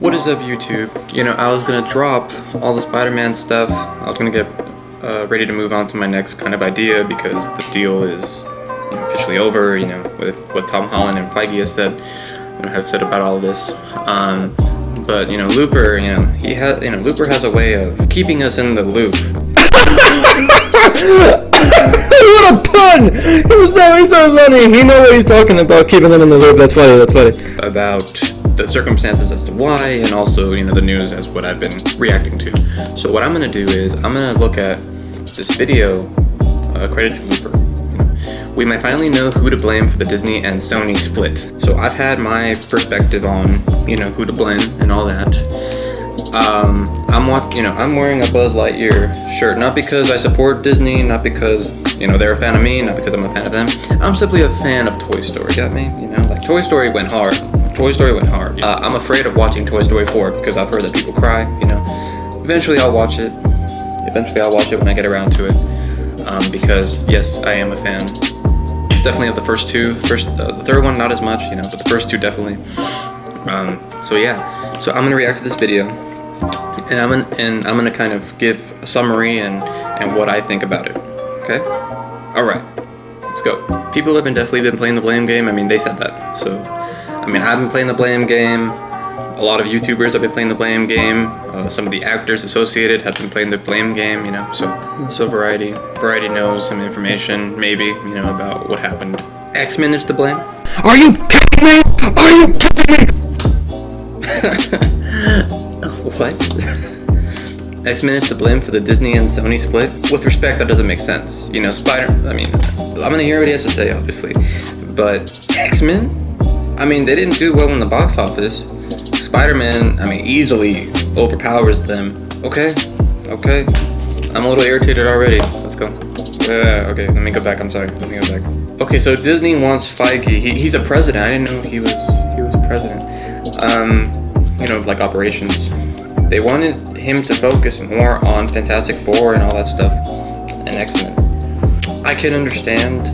What is up, YouTube? You know, I was gonna drop all the Spider-Man stuff. I was gonna get ready to move on to my next kind of idea because the deal is officially over, with what Tom Holland and Feige have said about all of this. But Looper, Looper has a way of keeping us in the loop. What a pun! He's so funny. He knows what he's talking about, keeping them in the loop. That's funny. About the circumstances as to why, and also the news as what I've been reacting to. So what I'm gonna do is I'm gonna look at this video, credit to Looper. We might finally know who to blame for the Disney and Sony split. So I've had my perspective on who to blame and all that. I'm wearing a Buzz Lightyear shirt, not because I support Disney, not because they're a fan of me, not because I'm a fan of them. I'm simply a fan of Toy Story. Got me? Like Toy Story went hard. I'm afraid of watching Toy Story 4 because I've heard that people cry. Eventually I'll watch it. When I get around to it. Because yes, I am a fan. Definitely of the first two. The third one not as much, but the first two definitely. So yeah. So I'm gonna react to this video, and I'm gonna kind of give a summary and what I think about it. Okay. All right. Let's go. People have definitely been playing the blame game. I mean, they said that. So, I've been playing the blame game. A lot of YouTubers have been playing the blame game. Some of the actors associated have been playing the blame game. So Variety knows some information, maybe, about what happened. XMEN is to blame. Are you kidding me? What? XMEN is to blame for the Disney and Sony split? With respect, that doesn't make sense. I'm gonna hear what he has to say, obviously. But XMEN? They didn't do well in the box office. Spider-Man, easily overpowers them. Okay. I'm a little irritated already. Let's go. Okay, let me go back. I'm sorry. Let me go back. Okay, so Disney wants Feige. He's a president. I didn't know he was a president. Like operations. They wanted him to focus more on Fantastic Four and all that stuff, and X-Men. I can understand,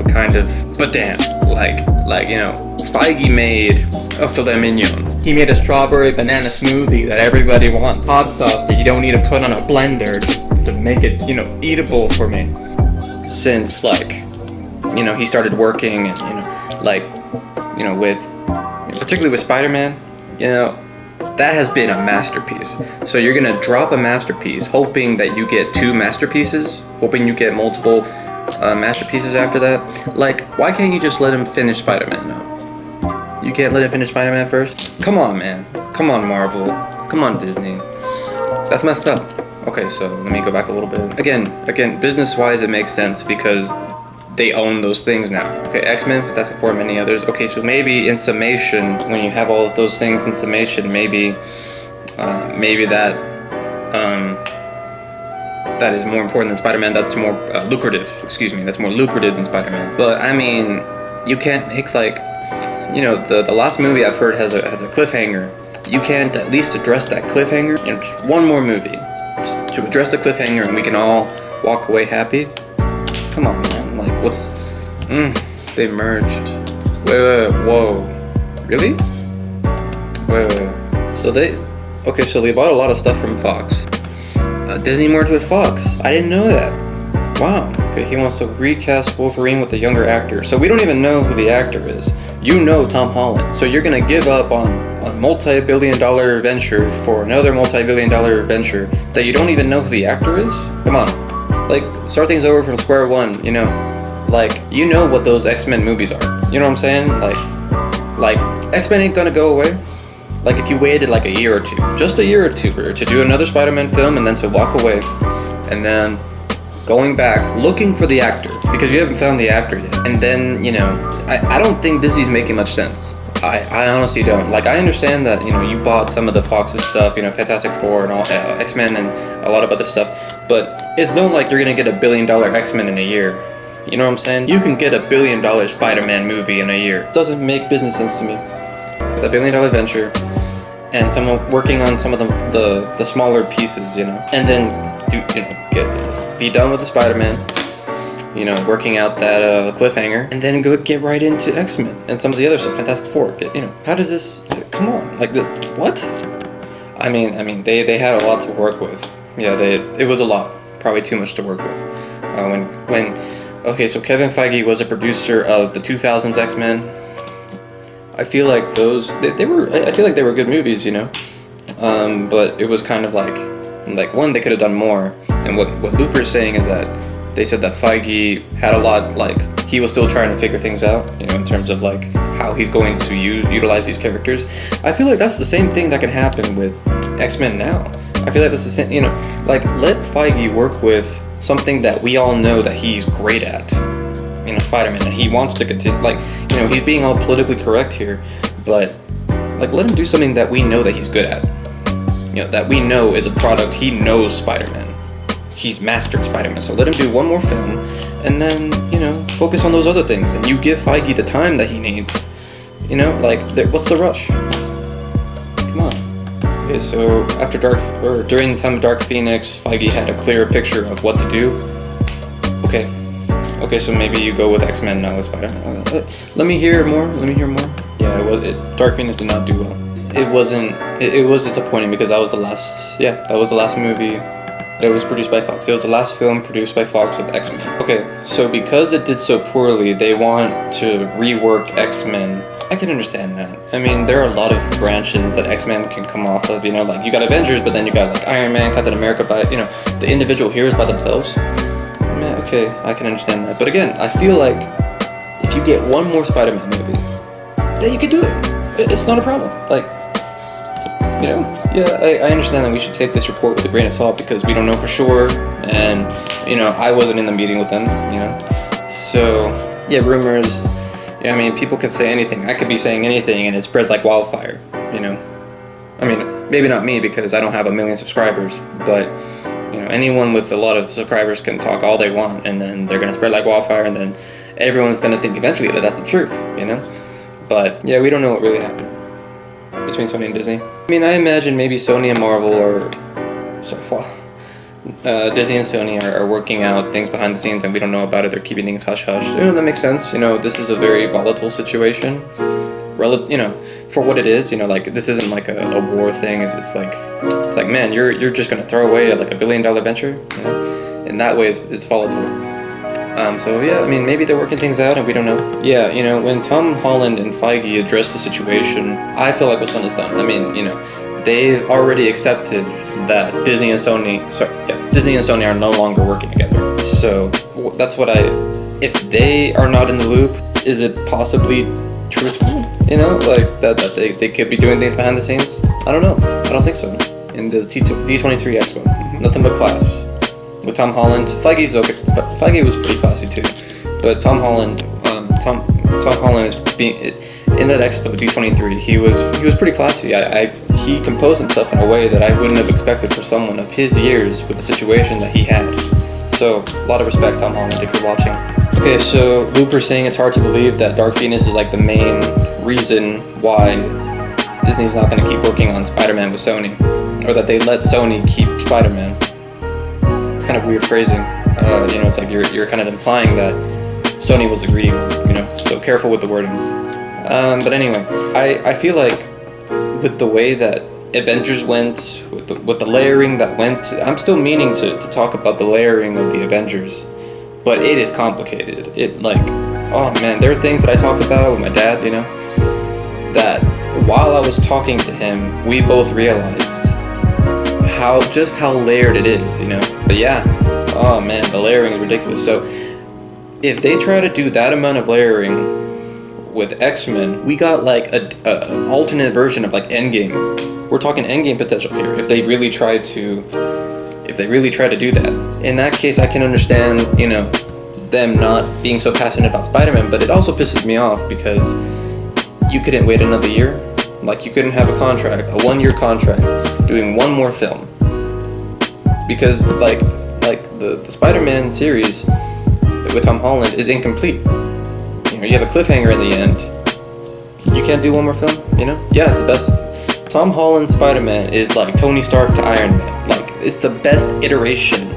kind of, but damn, Feige made a filet mignon. He made a strawberry banana smoothie that everybody wants. Hot sauce that you don't need to put on a blender to make it, eatable for me. Since, he started working and, particularly with Spider-Man, that has been a masterpiece. So you're gonna drop a masterpiece, hoping that you get two masterpieces, hoping you get multiple masterpieces after that. Why can't you just let him finish Spider-Man now? You can't let him finish Spider-Man first? Come on, man. Come on, Marvel. Come on, Disney. That's messed up. Okay, so let me go back a little bit. Again, business-wise, it makes sense because they own those things now. Okay, X-Men, Fantastic Four, many others. Okay, so maybe in summation, when you have all of those things in summation, maybe that is more important than Spider-Man. That's more lucrative. That's more lucrative than Spider-Man. But you can't make the last movie I've heard has a cliffhanger. You can't at least address that cliffhanger. Just one more movie just to address the cliffhanger, and we can all walk away happy. Come on, man. They merged. Wait, whoa. Really? Wait. So they bought a lot of stuff from Fox. Disney merged with Fox. I didn't know that. Wow. Okay, he wants to recast Wolverine with a younger actor. So we don't even know who the actor is. Tom Holland. So you're gonna give up on a multi-billion-dollar venture for another multi-billion-dollar venture that you don't even know who the actor is? Come on. Start things over from square one, what those X-Men movies are. You know what I'm saying? X-Men ain't gonna go away. If you waited a year or two, just a year or two, to do another Spider-Man film and then to walk away, and then going back, looking for the actor, because you haven't found the actor yet. And then, I don't think Disney's making much sense. I honestly don't. I understand that, you bought some of the Fox's stuff, Fantastic Four and all, X-Men and a lot of other stuff, but it's not like you're gonna get $1 billion X-Men in a year. You know what I'm saying? You can get $1 billion Spider-Man movie in a year. It doesn't make business sense to me. The $1 billion venture, and someone working on some of the smaller pieces, and then be done with the Spider-Man. Working out that cliffhanger, and then go get right into X-Men and some of the other stuff, Fantastic Four. How does this come on, like what? I mean, they had a lot to work with. Yeah, it was a lot, probably too much to work with. Okay, so Kevin Feige was a producer of the 2000s X-Men. I feel like I feel like they were good movies, you know. But it was kind of like one, they could have done more. And what Looper's saying is that they said that Feige had a lot, like, he was still trying to figure things out, you know, in terms of like how he's going to utilize these characters. I feel like that's the same thing that can happen with X-Men now. I feel like that's the same, you know, like, let Feige work with something that we all know that he's great at, you know, Spider-Man, and he wants to continue, like, you know, he's being all politically correct here, but like, let him do something that we know that he's good at, you know, that we know is a product. He knows Spider-Man, he's mastered Spider-Man, so let him do one more film, and then, you know, focus on those other things, and you give Feige the time that he needs, you know, like, what's the rush? Come on. Okay, so during the time of Dark Phoenix, Feige had a clearer picture of what to do. Okay, so maybe you go with X-Men now with Spider-Man. Let me hear more. Yeah, Dark Phoenix did not do well. It was disappointing because that was the last movie that was produced by Fox. It was the last film produced by Fox of X-Men. Okay, so because it did so poorly, they want to rework X-Men. I can understand that. I mean, there are a lot of branches that X-Men can come off of, you know, like, you got Avengers, but then you got, like, Iron Man, Captain America, by, you know, the individual heroes by themselves. Yeah, okay, I can understand that. But again, I feel like if you get one more Spider-Man movie, then you can do it. It's not a problem. Like, you know, yeah, I understand that we should take this report with a grain of salt because we don't know for sure, and, you know, I wasn't in the meeting with them, you know. So, yeah, rumors. Yeah, I mean, people can say anything. I could be saying anything, and it spreads like wildfire, you know? I mean, maybe not me, because I don't have 1 million subscribers, but, you know, anyone with a lot of subscribers can talk all they want, and then they're gonna spread like wildfire, and then everyone's gonna think eventually that that's the truth, you know? But, yeah, we don't know what really happened between Sony and Disney. I mean, I imagine maybe Sony and Marvel Disney and Sony are working out things behind the scenes and we don't know about it. They're keeping things hush-hush. You know, that makes sense. You know, this is a very volatile situation. You know, for what it is, you know, like, this isn't like a war thing. It's like, man, you're just gonna throw away like $1 billion venture, you know? In that way, it's volatile. So yeah, I mean, maybe they're working things out and we don't know. Yeah, you know, when Tom Holland and Feige addressed the situation, I feel like what's done is done. I mean, you know, they've already accepted that Disney and Sony are no longer working together. So that's what if they are not in the loop, is it possibly truthful? You know, like that they could be doing things behind the scenes? I don't know. I don't think so. In the D23 Expo, nothing but class. With Tom Holland, Feige's okay. Feige was pretty classy too, but Tom Holland is being in that Expo D23. He was pretty classy. He composed himself in a way that I wouldn't have expected for someone of his years with the situation that he had. So a lot of respect, Tom Holland, if you're watching. Okay, so Looper's saying it's hard to believe that Dark Phoenix is like the main reason why Disney's not going to keep working on Spider-Man with Sony, or that they let Sony keep Spider-Man. It's kind of weird phrasing. You know, it's like you're kind of implying that Sony was the greedy one, you know, so careful with the wording. But anyway, I feel like with the way that Avengers went, with the layering that went, I'm still meaning to talk about the layering of the Avengers, but it is complicated. It, like, oh man, there are things that I talked about with my dad, you know, that while I was talking to him, we both realized just how layered it is, you know. But yeah, oh man, the layering is ridiculous. So if they try to do that amount of layering with X-Men, we got like an alternate version of like Endgame. We're talking Endgame potential here. If they really try to do that, in that case, I can understand, you know, them not being so passionate about Spider-Man. But it also pisses me off because you couldn't wait another year. Like, you couldn't have a contract, a 1-year contract, doing one more film. Because like the Spider-Man series with Tom Holland is incomplete. You know, you have a cliffhanger in the end. You can't do one more film, you know? Yeah, it's the best. Tom Holland's Spider-Man is like Tony Stark to Iron Man. Like, it's the best iteration,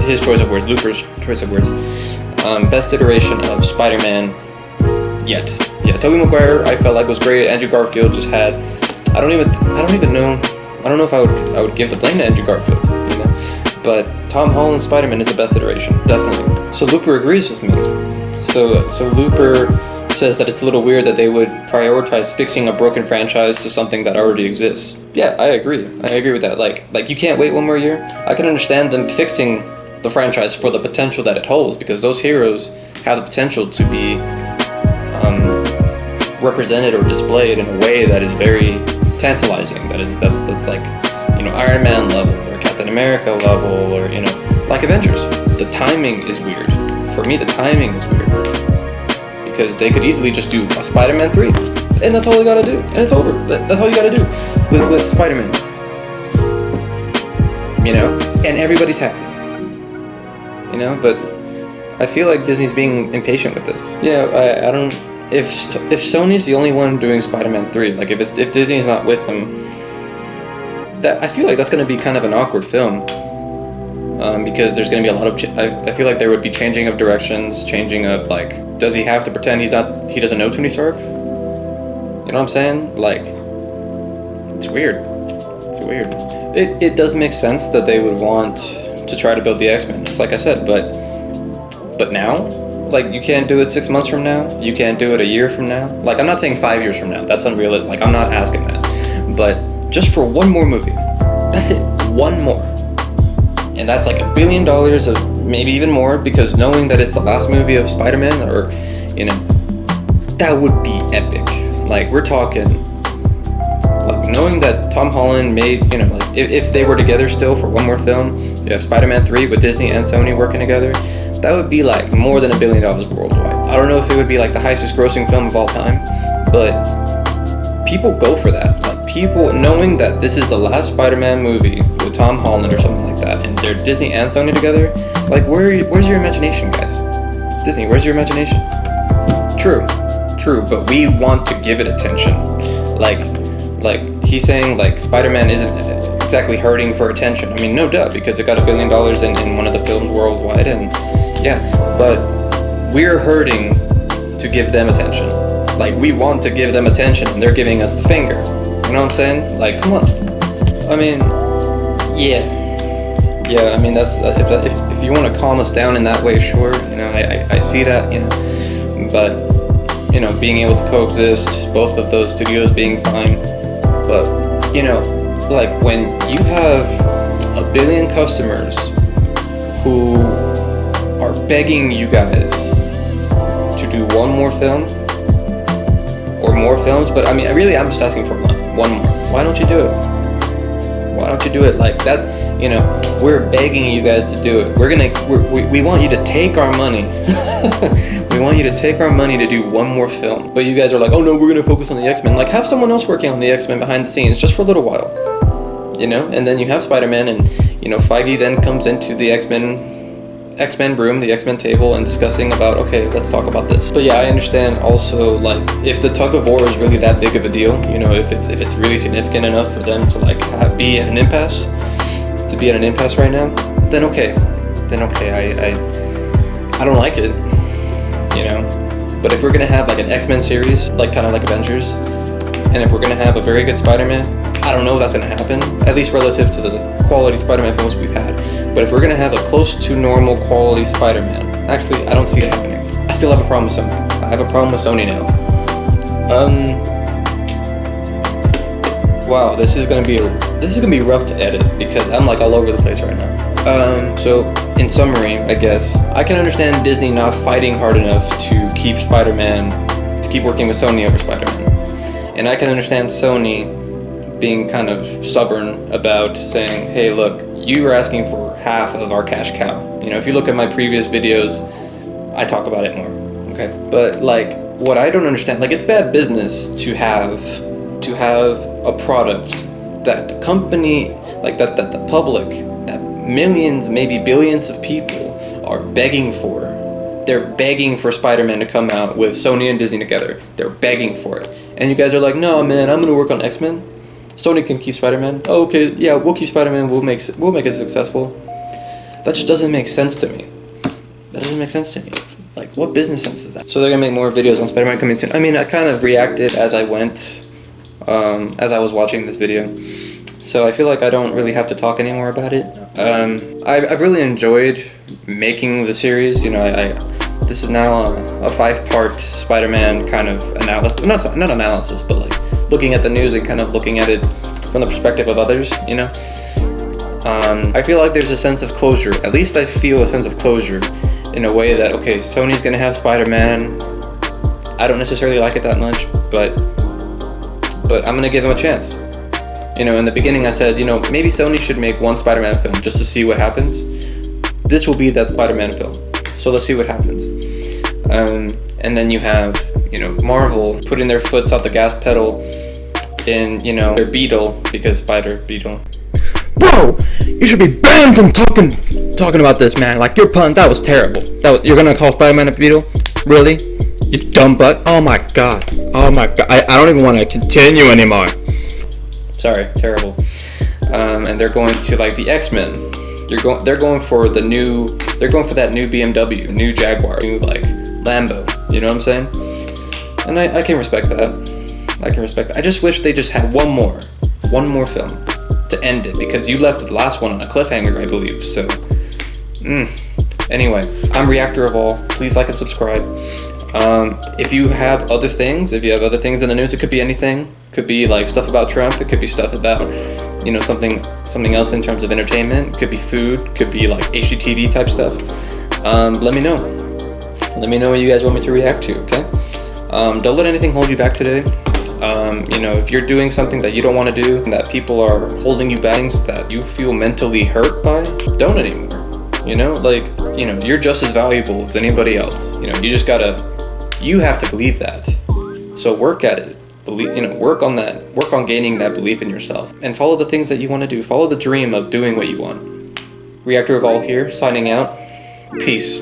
his choice of words, Looper's choice of words. Best iteration of Spider-Man yet. Yeah, Tobey Maguire I felt like was great. Andrew Garfield just had I don't even know. I don't know if I would give the blame to Andrew Garfield, you know. But Tom Holland's Spider-Man is the best iteration, definitely. So Looper agrees with me. So Looper says that it's a little weird that they would prioritize fixing a broken franchise to something that already exists. Yeah, I agree. I agree with that. Like you can't wait one more year. I can understand them fixing the franchise for the potential that it holds, because those heroes have the potential to be represented or displayed in a way that is very tantalizing. That's like, you know, Iron Man level or Captain America level, or, you know, like Avengers. The timing is weird. For me, the timing is weird. Because they could easily just do a Spider-Man 3, and that's all they gotta do, and it's over. That's all you gotta do with Spider-Man. You know, and everybody's happy. You know, but I feel like Disney's being impatient with this. Yeah, I don't. If Sony's the only one doing Spider-Man 3, like if Disney's not with them, that I feel like that's gonna be kind of an awkward film. Because there's going to be a lot of I feel like there would be changing of directions, changing of, like, does he have to pretend he doesn't know Tony Stark? You know what I'm saying? Like, it's weird. It's weird. It does make sense that they would want to try to build the X-Men, just like I said, but now, like, you can't do it 6 months from now. You can't do it a year from now. Like, I'm not saying 5 years from now. That's unreal. Like, I'm not asking that. But just for one more movie. That's it. One more. And that's like $1 billion, of maybe even more, because knowing that it's the last movie of Spider-Man, or, you know, that would be epic. Like, we're talking, like, knowing that Tom Holland made, you know, like, if they were together still for one more film, you have Spider-Man 3 with Disney and Sony working together, that would be like more than $1 billion worldwide. I don't know if it would be like the highest grossing film of all time, but people go for that. Like, people knowing that this is the last Spider-Man movie with Tom Holland or something like that, and they're Disney and Sony together, like, where's your imagination, guys? Disney, where's your imagination? True, but we want to give it attention. Like he's saying, like, Spider-Man isn't exactly hurting for attention. I mean, no doubt, because it got $1 billion in one of the films worldwide, and yeah, but we're hurting to give them attention. Like, we want to give them attention, and they're giving us the finger. You know what I'm saying? Like, come on. I mean, yeah. I mean, that's if you want to calm us down in that way, sure. You know, I see that. You know, but, you know, being able to coexist, both of those studios being fine. But, you know, like, when you have 1 billion customers who are begging you guys to do one more film, or more films, but I mean, I'm just asking for one more. Why don't you do it? Why don't you do it like that? You know, we're begging you guys to do it. We want you to take our money. We want you to take our money to do one more film. But you guys are like, oh no, we're gonna focus on the X-Men. Like, have someone else working on the X-Men behind the scenes just for a little while. You know, and then you have Spider-Man, and, you know, Feige then comes into the X-Men room, the X-Men table, and discussing about, okay, let's talk about this. But yeah, I understand also, like, if the tug of war is really that big of a deal, you know, if it's really significant enough for them to, like, be at an impasse, right now, then okay, I don't like it, you know. But if we're gonna have, like, an X-Men series, like, kind of like Avengers, and if we're gonna have a very good Spider-Man, I don't know if that's gonna happen, at least relative to the quality Spider-Man films we've had. But if we're gonna have a close to normal quality Spider-Man, actually, I don't see it happening. I still have a problem with Sony. I have a problem with Sony now. Wow, this is gonna be rough to edit, because I'm, like, all over the place right now. So in summary, I guess I can understand Disney not fighting hard enough to keep working with Sony over Spider-Man, and I can understand Sony being kind of stubborn about saying, hey, look, you were asking for half of our cash cow. You know, if you look at my previous videos, I talk about it more, okay? But, like, what I don't understand, like, it's bad business to have a product that the company, like, that the public, that millions, maybe billions of people are begging for. They're begging for Spider-Man to come out with Sony and Disney together. They're begging for it. And you guys are like, no, man, I'm gonna work on X-Men. Sony can keep Spider-Man. Oh, okay, yeah, we'll keep Spider-Man. We'll make it successful. That just doesn't make sense to me. That doesn't make sense to me. Like, what business sense is that? So they're gonna make more videos on Spider-Man coming soon. I mean, I kind of reacted as I went as I was watching this video. So I feel like I don't really have to talk anymore about it. I've really enjoyed making the series. You know, this is now a 5-part Spider-Man kind of analysis. Not analysis, but like looking at the news and kind of looking at it from the perspective of others, you know. I feel like there's a sense of closure. At least I feel a sense of closure in a way that, okay, Sony's gonna have Spider-Man. I don't necessarily like it that much, but I'm gonna give him a chance. You know, in the beginning I said, you know, maybe Sony should make one Spider-Man film just to see what happens. This will be that Spider-Man film. So let's see what happens. And then you have, you know, Marvel putting their foot off the gas pedal in, you know, their Beetle, because Spider-Beetle. Bro, you should be banned from talking about this, man. Like, your pun, that was terrible. You're gonna call Spider-Man a Beetle? Really? You dumb butt. Oh my god. Oh my god. I don't even want to continue anymore. Sorry, terrible. And they're going to like the XMEN. They're going for that new BMW, new Jaguar, new like Lambo. You know what I'm saying? And I can respect that. I can respect that. I just wish they just had one more film to end it, because you left the last one on a cliffhanger, I believe. So, anyway, I'm Reactor of All. Please like and subscribe. If you have other things in the news, it could be anything. Could be like stuff about Trump. It could be stuff about, you know, something else in terms of entertainment. It could be food. Could be like HGTV type stuff. Let me know. Let me know what you guys want me to react to. Okay. Don't let anything hold you back today. You know, if you're doing something that you don't want to do, and that people are holding you back, things that you feel mentally hurt by, don't anymore. You know, like, you know, you're just as valuable as anybody else. You know, you have to believe that. So work at it. Work on that. Work on gaining that belief in yourself, and follow the things that you want to do. Follow the dream of doing what you want. Reactor of All here, signing out. Peace.